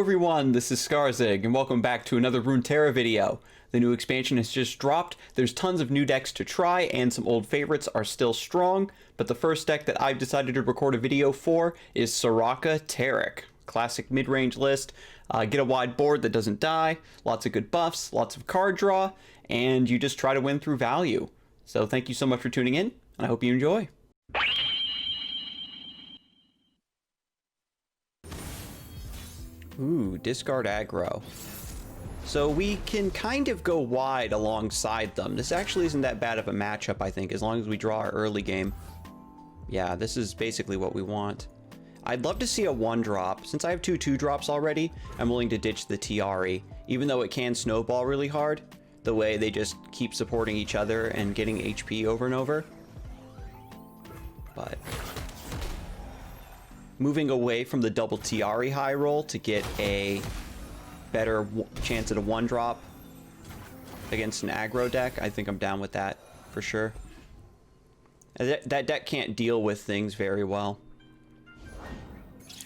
everyone, this is Scarzig, and welcome back to another Runeterra video. The new expansion has just dropped, there's tons of new decks to try, and some old favorites are still strong, but the first deck that I've decided to record a video for is Soraka Taric. Classic mid-range list, get a wide board that doesn't die, lots of good buffs, lots of card draw, and you just try to win through value. So thank you so much for tuning in, and I hope you enjoy. Ooh, discard aggro. So we can kind of go wide alongside them. This actually isn't that bad of a matchup, I think, as long as we draw our early game. Yeah, this is basically what we want. I'd love to see a 1-drop. Since I have two 2-drops already, I'm willing to ditch the Tiari, even though it can snowball really hard, the way they just keep supporting each other and getting HP over and over. But moving away from the double Tiari high roll to get a better chance at a 1-drop against an aggro deck, I think I'm down with that for sure. That deck can't deal with things very well.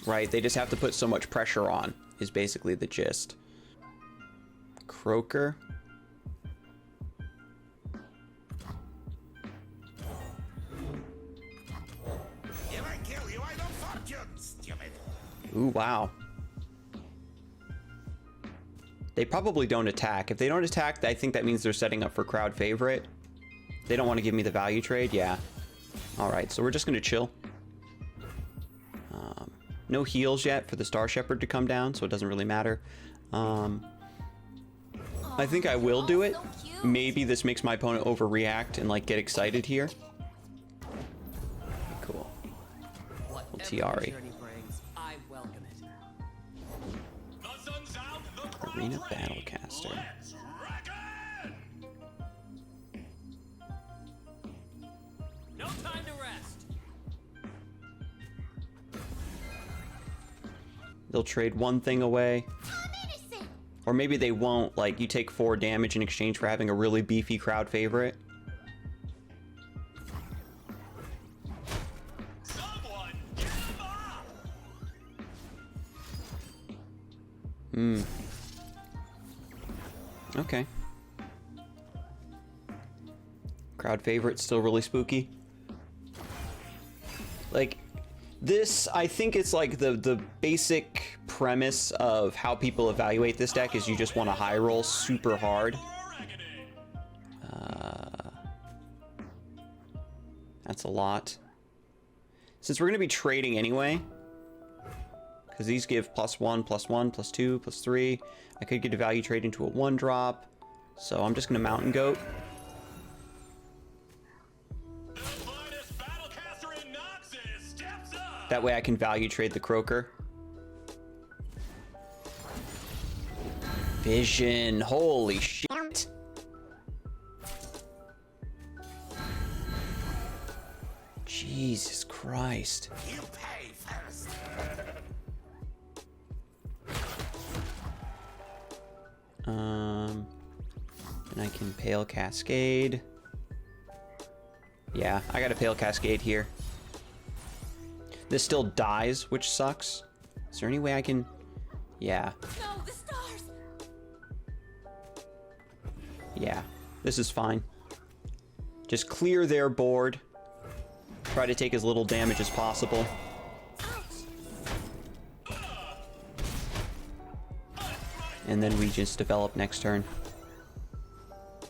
Right, they just have to put so much pressure on, is basically the gist. Croaker. Ooh, wow. They probably don't attack. If they don't attack, I think that means they're setting up for crowd favorite. They don't want to give me the value trade, yeah. Alright, so we're just going to chill. No heals yet for the Star Shepherd to come down, so it doesn't really matter. I think I will do it. Maybe this makes my opponent overreact and like get excited here. Cool. Little Tiari. Arena Battlecaster. No time to rest. They'll trade one thing away. Or maybe they won't, like you take 4 damage in exchange for having a really beefy crowd favorite. Okay. Crowd favorite, still really spooky. Like, this, I think it's like the basic premise of how people evaluate this deck is you just want to high roll super hard. That's a lot. Since we're going to be trading anyway, because these give +1, +1, +2, +3. I could get a value trade into a 1-drop. So I'm just going to Mountain Goat. That way I can value trade the Croaker. Vision. Holy shit. Jesus Christ. You pay first. And I can Pale Cascade. Yeah, I got a Pale Cascade here. This still dies, which sucks. Is there any way I can... Yeah. No, the stars. Yeah, this is fine. Just clear their board. Try to take as little damage as possible. And then we just develop next turn.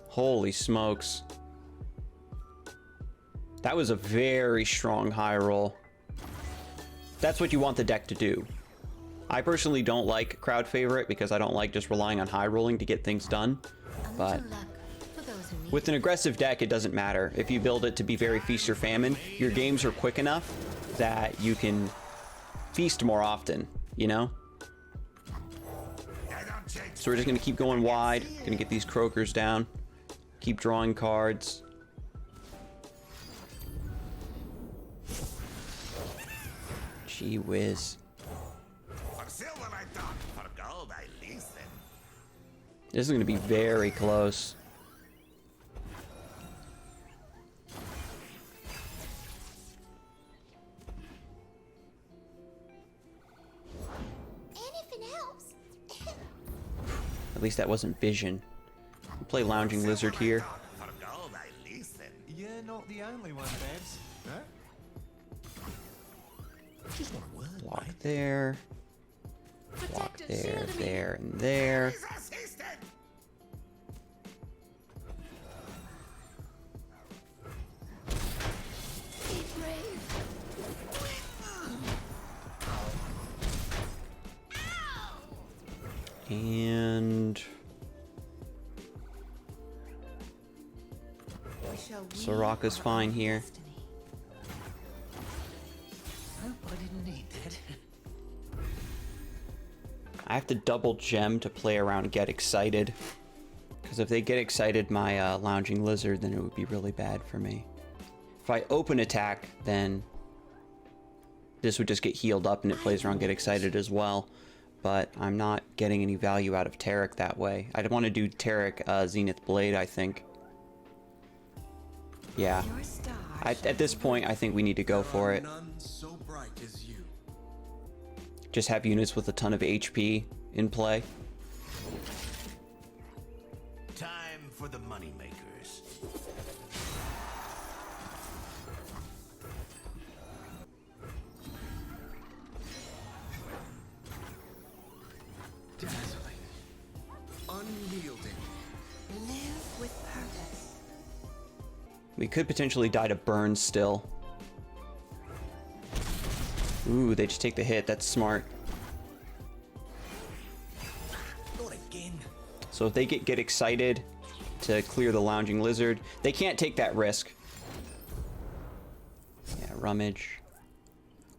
Holy smokes. That was a very strong high roll. That's what you want the deck to do. I personally don't like crowd favorite because I don't like just relying on high rolling to get things done. But with an aggressive deck, it doesn't matter. If you build it to be very feast or famine, your games are quick enough that you can feast more often, you know? So we're just going to keep going wide. Going to get these Croakers down. Keep drawing cards. Gee whiz. This is going to be very close. At least that wasn't vision. We'll play Lounging Lizard here. You're not the only one, Babs. Huh? Just want a word, Block mate. there. Block there, there, and there. And Soraka's fine here. Hope I didn't need that. I have to double gem to play around and get excited. Because if they get excited my Lounging Lizard, then it would be really bad for me. If I open attack, then this would just get healed up and it plays around get excited as well. But I'm not getting any value out of Tarek that way. I'd want to do Tarek Zenith Blade, I think. Yeah. At this point, I think we need to go for it. So bright as you. Just have units with a ton of HP in play. Time for the money makers. Dazzling. Unyielding. Live with purpose. We could potentially die to burn still. Ooh, they just take the hit. That's smart. Not again. So if they get excited to clear the Lounging Lizard, they can't take that risk. Yeah, Rummage.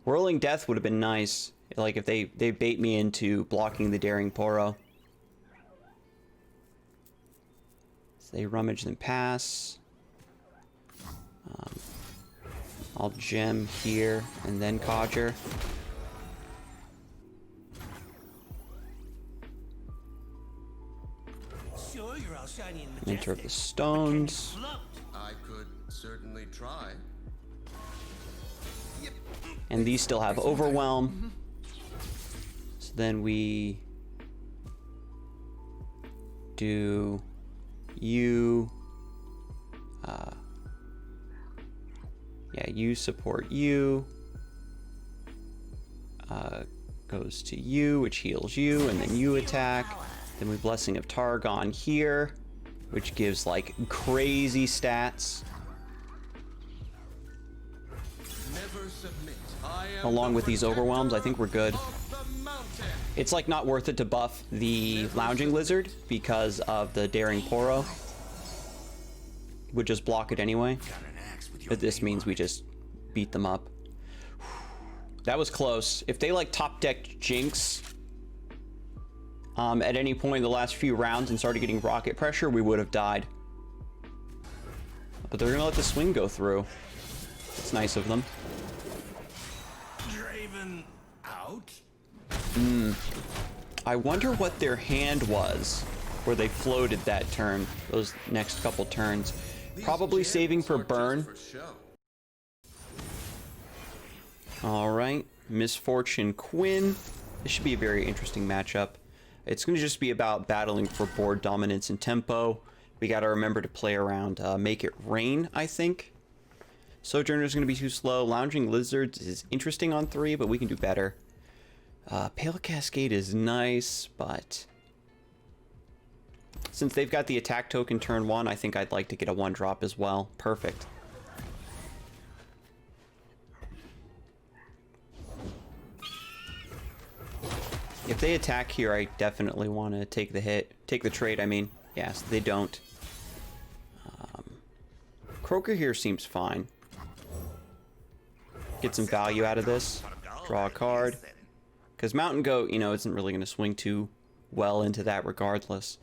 Whirling Death would have been nice. Like if they bait me into blocking the Daring Poro. So they Rummage then pass. I'll gem here and then Codger. Sure, you're all shiny and majestic. Enter the stones. I could certainly try. And these still have Overwhelm. So then we do you. Yeah, you support you. Goes to you, which heals you, and then you attack. Then we Blessing of Targon here, which gives like crazy stats. Never submit. I am Along the with these overwhelms, I think we're good. of the mountain. It's like not worth it to buff the Lounging Lizard because of the Daring Poro. Would just block it anyway. But this means we just beat them up. That was close. If they like top decked Jinx at any point in the last few rounds and started getting rocket pressure, we would have died. But they're gonna let the swing go through. It's nice of them. Draven out. I wonder what their hand was where they floated that turn, those next couple turns. Probably saving for burn. All right, Misfortune Quinn. This should be a very interesting matchup. It's going to just be about battling for board dominance and tempo. We got to remember to play around Make It Rain, I think. Sojourner's going to be too slow. Lounging Lizards is interesting on 3, but we can do better. Pale Cascade is nice, but since they've got the attack token turn 1, I think I'd like to get a 1-drop as well. Perfect. If they attack here, I definitely want to take the hit. Take the trade, I mean. Yes, they don't. Croaker here seems fine. Get some value out of this. Draw a card. Because Mountain Goat, you know, isn't really going to swing too well into that regardless.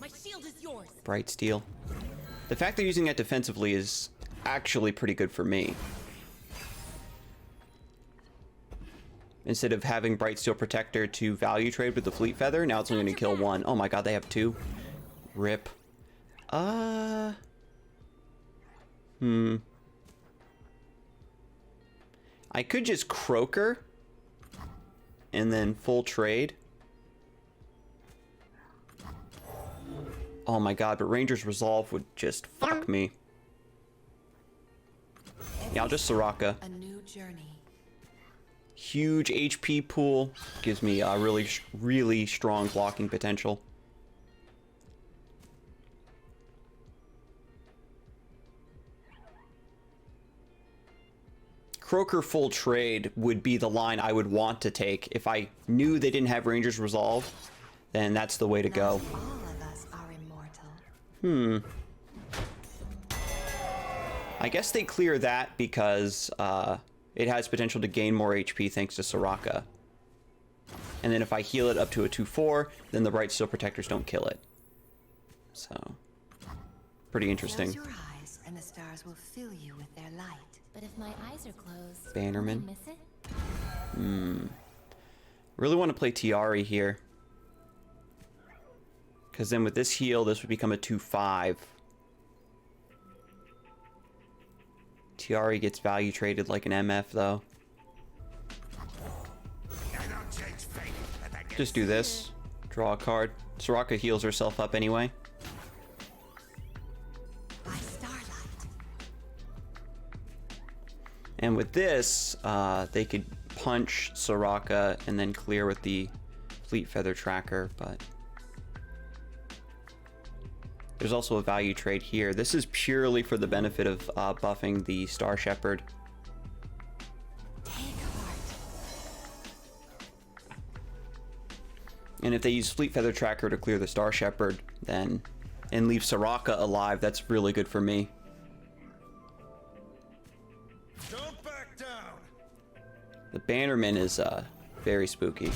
My shield is yours. Bright Steel. The fact they're using that defensively is actually pretty good for me. Instead of having Bright Steel Protector to value trade with the Fleet Feather, now it's only going to kill 1. Oh my god, they have 2. Rip. I could just Croaker and then full trade. Oh my god, but Ranger's Resolve would just fuck me. Yeah, I'll just Soraka. A new journey. Huge HP pool. Gives me a really strong blocking potential. Croaker full trade would be the line I would want to take. If I knew they didn't have Ranger's Resolve, then that's the way to go. Not all of us are immortal. I guess they clear that because it has potential to gain more HP thanks to Soraka. And then if I heal it up to a 2/4, then the Bright Steel Protectors don't kill it. So, pretty interesting. Close your eyes and the stars will fill you with their light. But if my eyes are closed, Bannerman. will I miss it? Really want to play Tiari here. Because then with this heal, this would become a 2/5. Tiari gets value traded like an MF though. Just do this. Draw a card. Soraka heals herself up anyway. By starlight. And with this, they could punch Soraka and then clear with the Fleet Feather Tracker, but there's also a value trade here. This is purely for the benefit of buffing the Star Shepherd. Take heart. And if they use Fleet Feather Tracker to clear the Star Shepherd, then and leave Soraka alive, that's really good for me. Don't back down. The Bannerman is very spooky.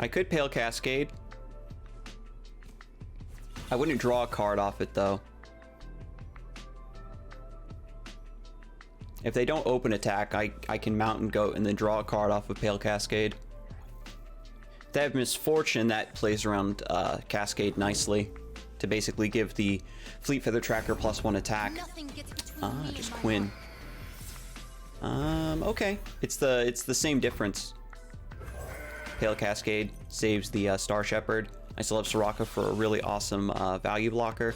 I could Pale Cascade. I wouldn't draw a card off it though. If they don't open attack, I can Mountain Goat and then draw a card off of Pale Cascade. If they have Misfortune, that plays around Cascade nicely to basically give the Fleet Feather Tracker +1 attack. Nothing gets between me Just and my Quinn. Okay. It's the same difference. Pale Cascade saves the Star Shepherd. I still have Soraka for a really awesome value blocker.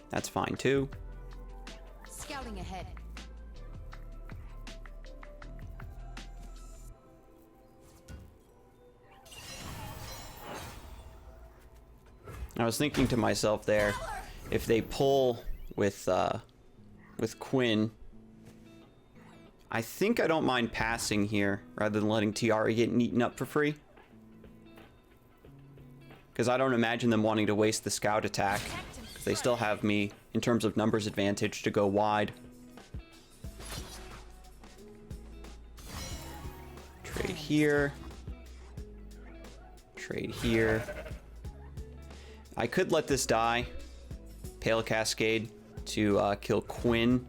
That's fine too. Scouting ahead. I was thinking to myself there, if they pull with Quinn, I think I don't mind passing here rather than letting Tiari get eaten up for free. Because I don't imagine them wanting to waste the scout attack. Because they still have me, in terms of numbers advantage, to go wide. Trade here. Trade here. I could let this die. Pale Cascade to kill Quinn.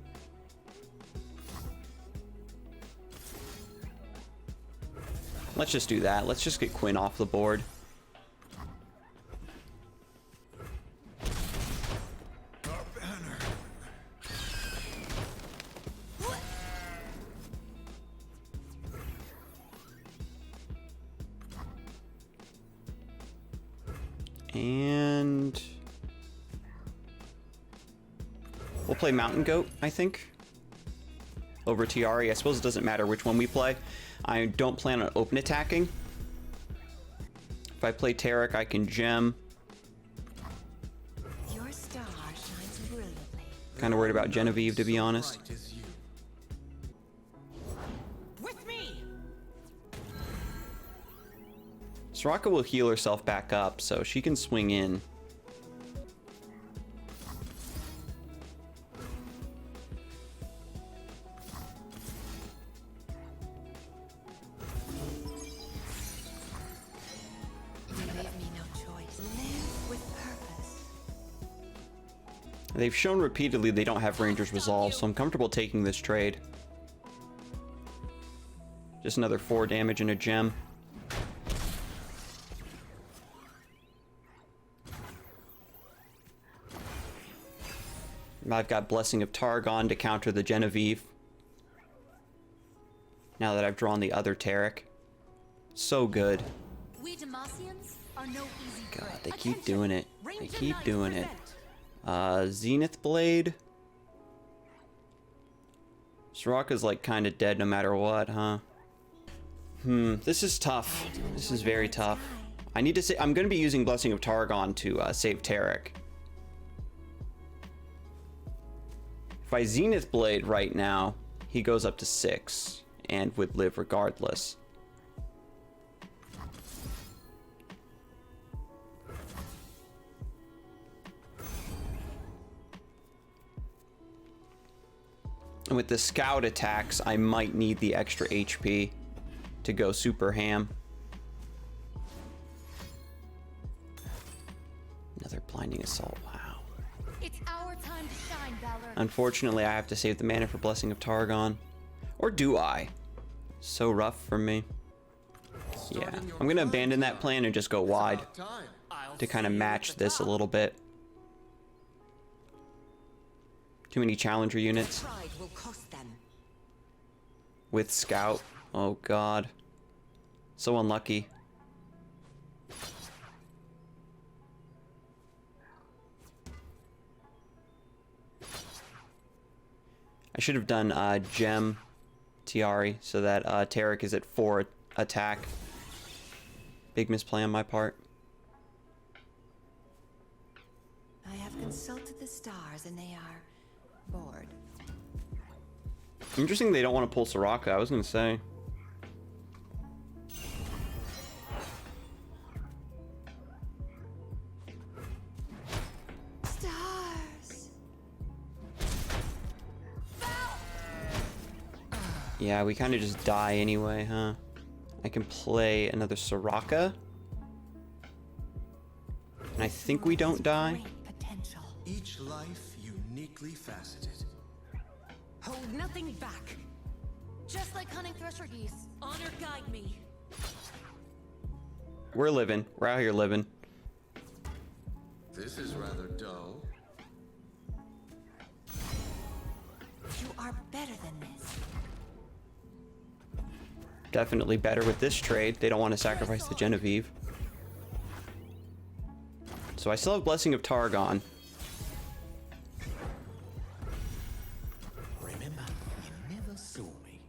Let's just do that. Let's just get Quinn off the board. And we'll play Mountain Goat, I think, over Tiari. I suppose it doesn't matter which one we play. I don't plan on open attacking. If I play Tarek, I can gem. Your star shines brilliantly. Kind of worried about Genevieve, to be honest. Bright as you. With me. Soraka will heal herself back up, so she can swing in. You leave me no choice. Live with purpose. They've shown repeatedly they don't have Ranger's Resolve, so I'm comfortable taking this trade. Just another 4 damage and a gem. I've got Blessing of Targon to counter the Genevieve. Now that I've drawn the other Tarek. So good. We Demacians are no easy prey. God, they keep doing it. They Range of keep knights doing it. present. Zenith Blade. Soraka's like kind of dead no matter what, huh? This is tough. This is very tough. I need to say, I'm going to be using Blessing of Targon to save Tarek. If I Zenith Blade right now, he goes up to 6 and would live regardless. And with the scout attacks, I might need the extra HP to go super ham. Another blinding assault, wow. It's our time to shine, Valor. Unfortunately, I have to save the mana for Blessing of Targon. Or do I? So rough for me. Yeah, I'm gonna abandon that plan and just go wide to kind of match this a little bit. Too many challenger units. Pride will cost them. With scout. Oh god. So unlucky. I should have done Gem Tiari so that Tarek is at 4 attack. Big misplay on my part. I have consulted the stars and they are bored. Interesting they don't want to pull Soraka, I was gonna say. Stars! Yeah, we kind of just die anyway, huh? I can play another Soraka. And I think we don't die. Great potential. Each life uniquely faceted. Hold nothing back. Just like hunting thresher geese. Honor guide me. We're living. We're out here living. This is rather dull. You are better than this. Definitely better with this trade. They don't want to sacrifice the Genevieve. So I still have Blessing of Targon. Remember, you never saw me.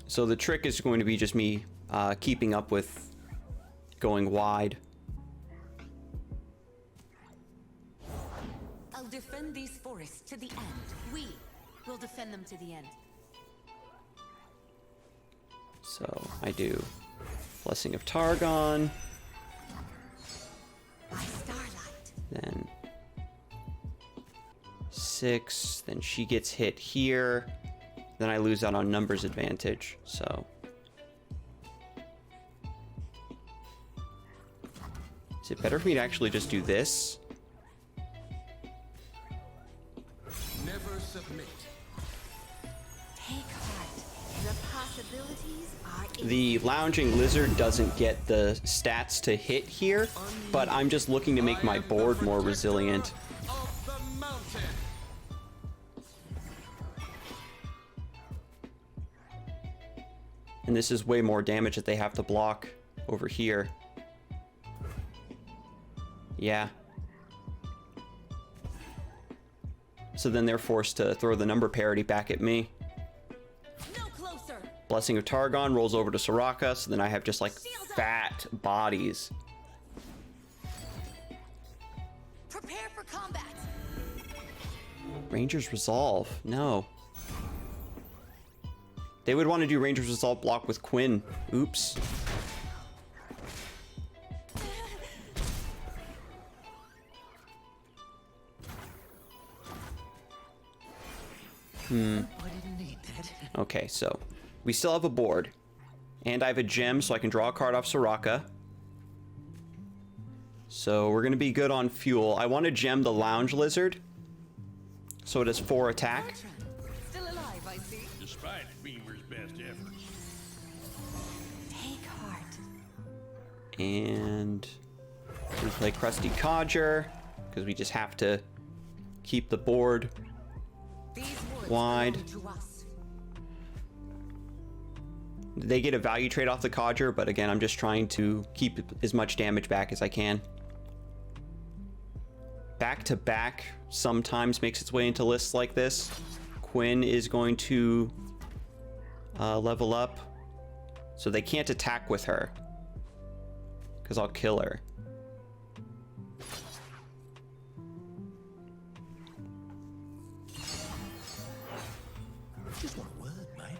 So the trick is going to be just me keeping up with going wide. I'll defend these forests to the end. We will defend them to the end. So I do Blessing of Targon, By starlight. then 6, then she gets hit here, then I lose out on numbers advantage, so. Is it better for me to actually just do this? Never submit. Take heart. The possibilities are The Lounging Lizard doesn't get the stats to hit here, but I'm just looking to make my board more resilient. Of the mountain. And this is way more damage that they have to block over here. Yeah. So then they're forced to throw the number parity back at me. No closer. Blessing of Targon rolls over to Soraka, so then I have just like fat bodies. Prepare for combat. Ranger's Resolve. No. They would want to do Ranger's Resolve block with Quinn. Oops. I didn't need that. Okay, so we still have a board. And I have a gem, so I can draw a card off Soraka. So we're going to be good on fuel. I want to gem the Lounge Lizard, so it has 4 attack. still alive, I see. Despite Beamer's best efforts. Take heart. And we play Crusty Codger, because we just have to keep the board wide. They get a value trade off the Codger, but again, I'm just trying to keep as much damage back as I can. Back to back sometimes makes its way into lists like this. Quinn is going to level up, so they can't attack with her, because I'll kill her. Just one word, mate.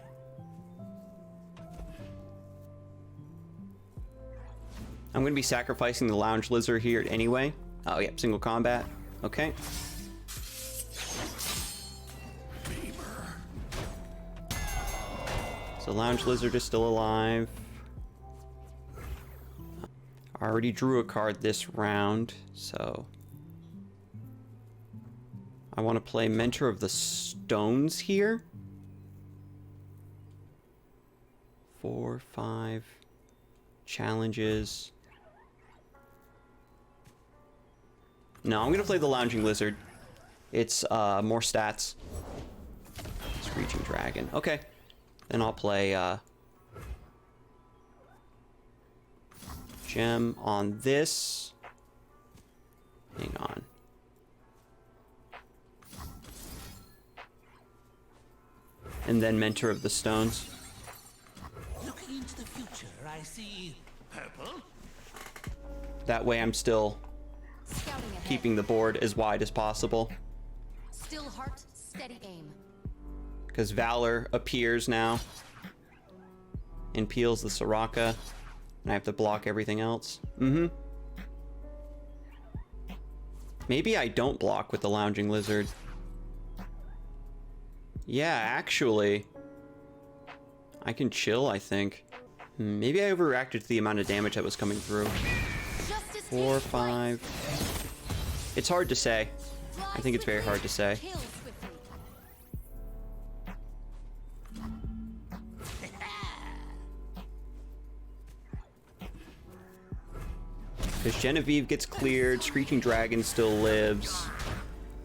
I'm going to be sacrificing the Lounge Lizard here anyway. Oh, yeah, single combat. Okay. So Lounge Lizard is still alive. I already drew a card this round, so I want to play Mentor of the Stones here. 4, 5 challenges. No, I'm gonna play the Lounging Lizard. It's more stats. Screeching Dragon. Okay. Then I'll play Gem on this. Hang on. And then Mentor of the Stones. Looking into the future, I see purple. That way I'm still Scouting ahead. keeping the board as wide as possible. Still heart, steady aim. Because Valor appears now. And peels the Soraka. And I have to block everything else. Mm-hmm. Maybe I don't block with the Lounging Lizard. Yeah, actually. I can chill, I think. Maybe I overreacted to the amount of damage that was coming through. Justice 4, takes flight. 5. It's hard to say. I think it's very hard to say. Kill swiftly. Because Genevieve gets cleared, Screeching Dragon still lives.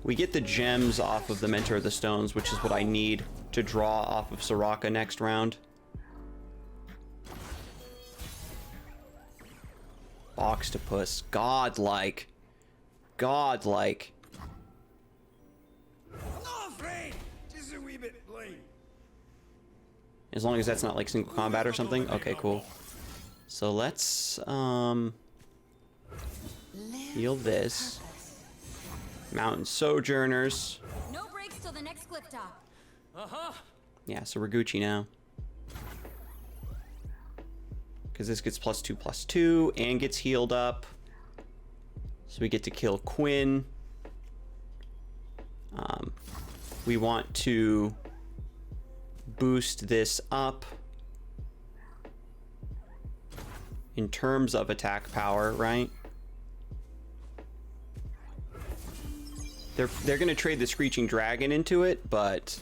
We get the gems off of the Mentor of the Stones, which is what I need to draw off of Soraka next round. Octopus. Godlike. Godlike. I'm not afraid. Just a wee bit blind. As long as that's not like single combat or something. Okay, cool. So let's heal this. Mountain Sojourners. No breaks till the next cliff top. Yeah, so we're Gucci now. Because this gets +2/+2 and gets healed up. So we get to kill Quinn. We want to boost this up in terms of attack power, right? They're gonna trade the Screeching Dragon into it, but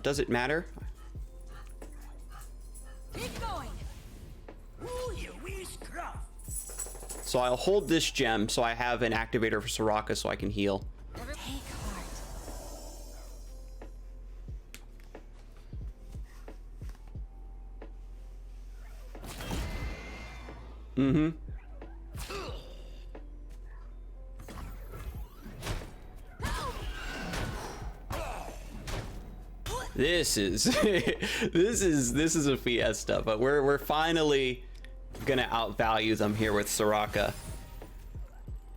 does it matter? Keep going. Ooh, you wee scruff. So I'll hold this gem so I have an activator for Soraka so I can heal. Take heart. Mm-hmm. This is this is a fiesta, but we're finally gonna outvalue them here with Soraka.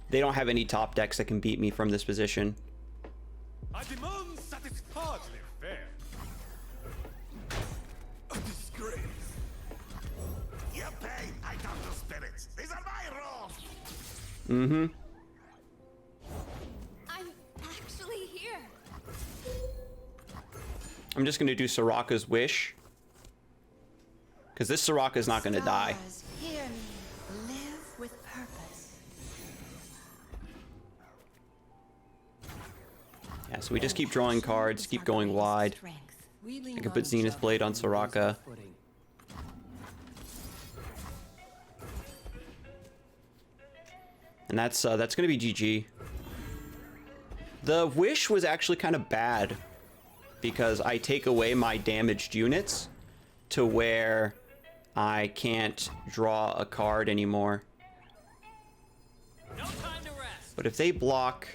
They don't have any top decks that can beat me from this position. I demand satisfactorily fair. A disgrace. You pay, I come to spirits. These are my rules. Mm-hmm. I'm actually here. I'm just gonna do Soraka's wish. Because this Soraka is not gonna die. Stars, hear me. Live with purpose. Yeah, so we just keep drawing cards, keep going wide. I can put Zenith Blade on Soraka. And that's gonna be GG. The wish was actually kind of bad because I take away my damaged units to where I can't draw a card anymore. No time to rest. But if they block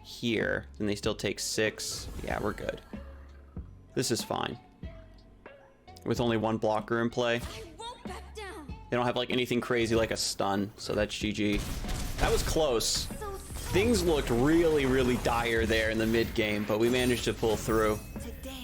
here, then they still take 6. Yeah, we're good. This is fine. With only one blocker in play. I won't back down. They don't have like anything crazy like a stun, so that's GG. That was close. Things looked really, really dire there in the mid game, but we managed to pull through. Today